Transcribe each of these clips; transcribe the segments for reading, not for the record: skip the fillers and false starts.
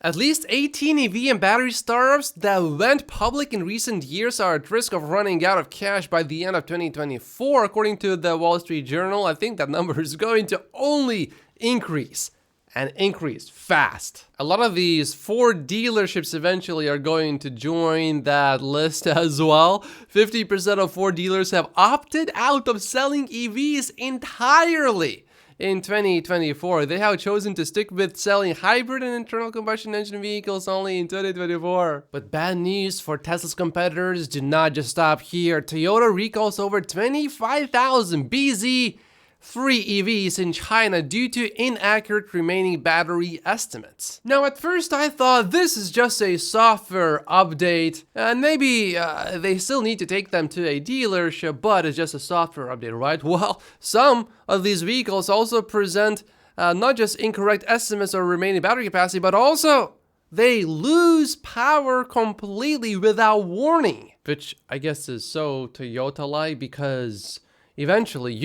At least 18 EV and battery startups that went public in recent years are at risk of running out of cash by the end of 2024, according to the Wall Street Journal. I think that number is going to only increase and increase fast. A lot of these Ford dealerships eventually are going to join that list as well. 50% of Ford dealers have opted out of selling EVs entirely. In 2024, they have chosen to stick with selling hybrid and internal combustion engine vehicles only in 2024. But bad news for Tesla's competitors do not just stop here. Toyota recalls over 25,000 BZ3 EVs in China due to inaccurate remaining battery estimates. Now, at first I thought this is just a software update, and maybe they still need to take them to a dealership, but it's just a software update, right? Well, some of these vehicles also present not just incorrect estimates of remaining battery capacity, but also they lose power completely without warning, which I guess is so Toyota-like because eventually,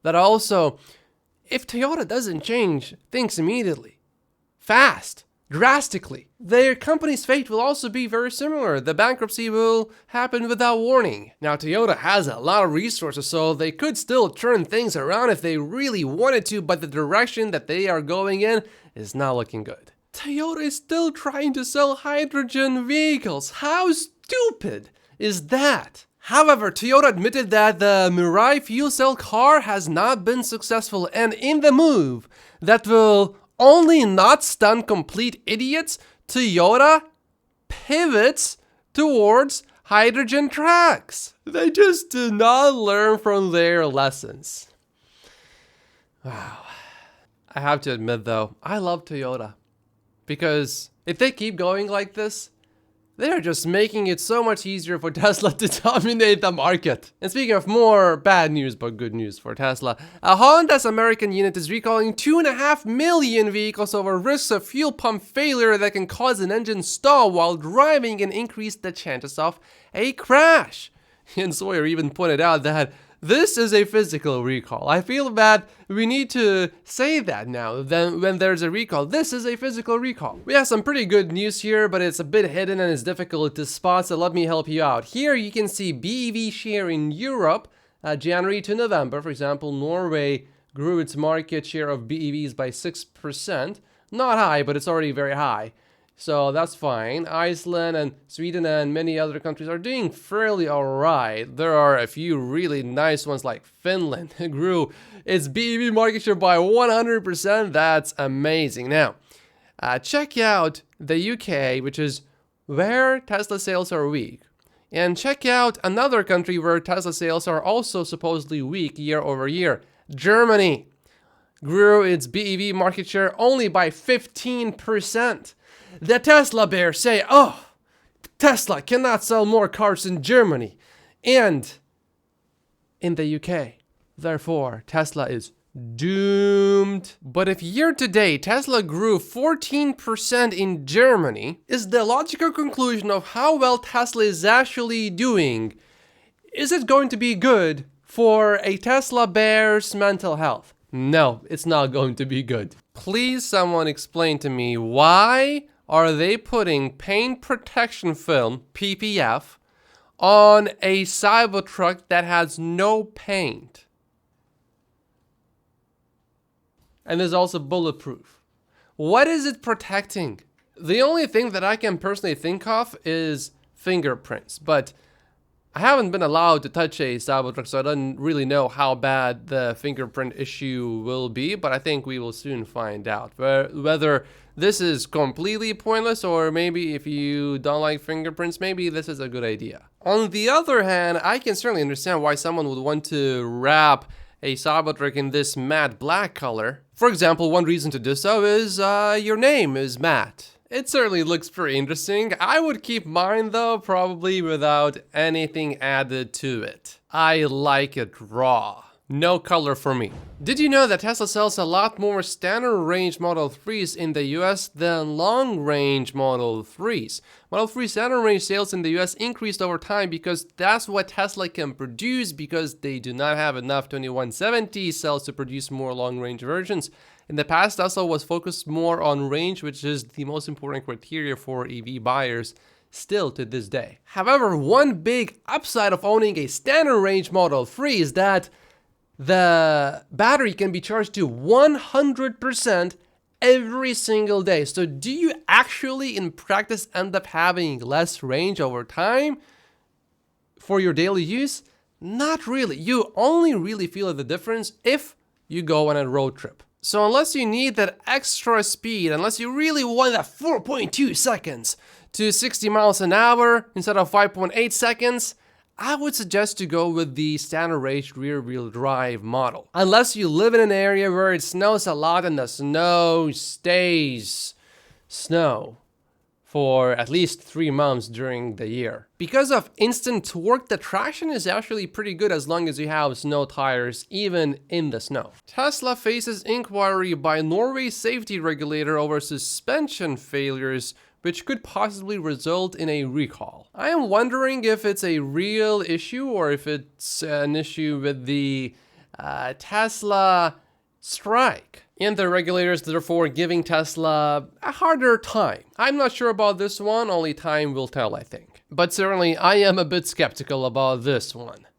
that also, if Toyota doesn't change things immediately, fast, drastically, their company's fate will also be very similar. The bankruptcy will happen without warning. Now, Toyota has a lot of resources, so they could still turn things around if they really wanted to, but the direction that they are going in is not looking good. Toyota is still trying to sell hydrogen vehicles. How stupid is that? However, Toyota admitted that the Mirai fuel cell car has not been successful, and in the move that will only not stun complete idiots, Toyota pivots towards hydrogen trucks. They just do not learn from their lessons. Wow. I have to admit though, I love Toyota because if they keep going like this, they're just making it so much easier for Tesla to dominate the market. And speaking of more bad news but good news for Tesla, Honda's American unit is recalling 2.5 million vehicles over risks of fuel pump failure that can cause an engine stall while driving and increase the chances of a crash. And Sawyer even pointed out that this is a physical recall. I feel bad. We need to say that now. Then when there's a recall, this is a physical recall. We have some pretty good news here, but it's a bit hidden and it's difficult to spot, so let me help you out. Here you can see BEV share in Europe, January to November. For example, Norway grew its market share of BEVs by 6%. Not high, but it's already very high. So that's fine. Iceland and Sweden and many other countries are doing fairly alright. There are a few really nice ones like Finland grew its BEV market share by 100%. That's amazing. Now, check out the UK, which is where Tesla sales are weak. And check out another country where Tesla sales are also supposedly weak year over year. Germany grew its BEV market share only by 15%. The Tesla bears say, oh, Tesla cannot sell more cars in Germany and in the UK. Therefore, Tesla is doomed. But if year to date Tesla grew 14% in Germany, is the logical conclusion of how well Tesla is actually doing, is it going to be good for a Tesla bear's mental health? No, it's not going to be good. Please someone explain to me why are they putting paint protection film, PPF, on a Cybertruck that has no paint? And is also bulletproof. What is it protecting? The only thing that I can personally think of is fingerprints, but I haven't been allowed to touch a Cybertruck, so I don't really know how bad the fingerprint issue will be, but I think we will soon find out whether this is completely pointless, or maybe if you don't like fingerprints, maybe this is a good idea. On the other hand, I can certainly understand why someone would want to wrap a Cybertruck in this matte black color. For example, one reason to do so is your name is Matt. It certainly looks pretty interesting. I would keep mine though, probably without anything added to it. I like it raw. No color for me. Did you know that Tesla sells a lot more standard range Model 3s in the US than long range Model 3s? Model 3 standard range sales in the US increased over time because that's what Tesla can produce, because they do not have enough 2170 cells to produce more long range versions. In the past, Tesla was focused more on range, which is the most important criteria for EV buyers still to this day. However, one big upside of owning a standard range Model 3 is that the battery can be charged to 100% every single day. So do you actually in practice end up having less range over time for your daily use? Not really. You only really feel the difference if you go on a road trip. So unless you need that extra speed, unless you really want that 4.2 seconds to 60 miles an hour instead of 5.8 seconds, I would suggest to go with the standard range rear-wheel drive model. Unless you live in an area where it snows a lot and the snow stays snow for at least 3 months during the year. Because of instant torque, the traction is actually pretty good as long as you have snow tires, even in the snow. Tesla faces inquiry by Norway's safety regulator over suspension failures, which could possibly result in a recall. I am wondering if it's a real issue or if it's an issue with the Tesla strike, and the regulators therefore giving Tesla a harder time. I'm not sure about this one, only time will tell, I think. But certainly I am a bit skeptical about this one.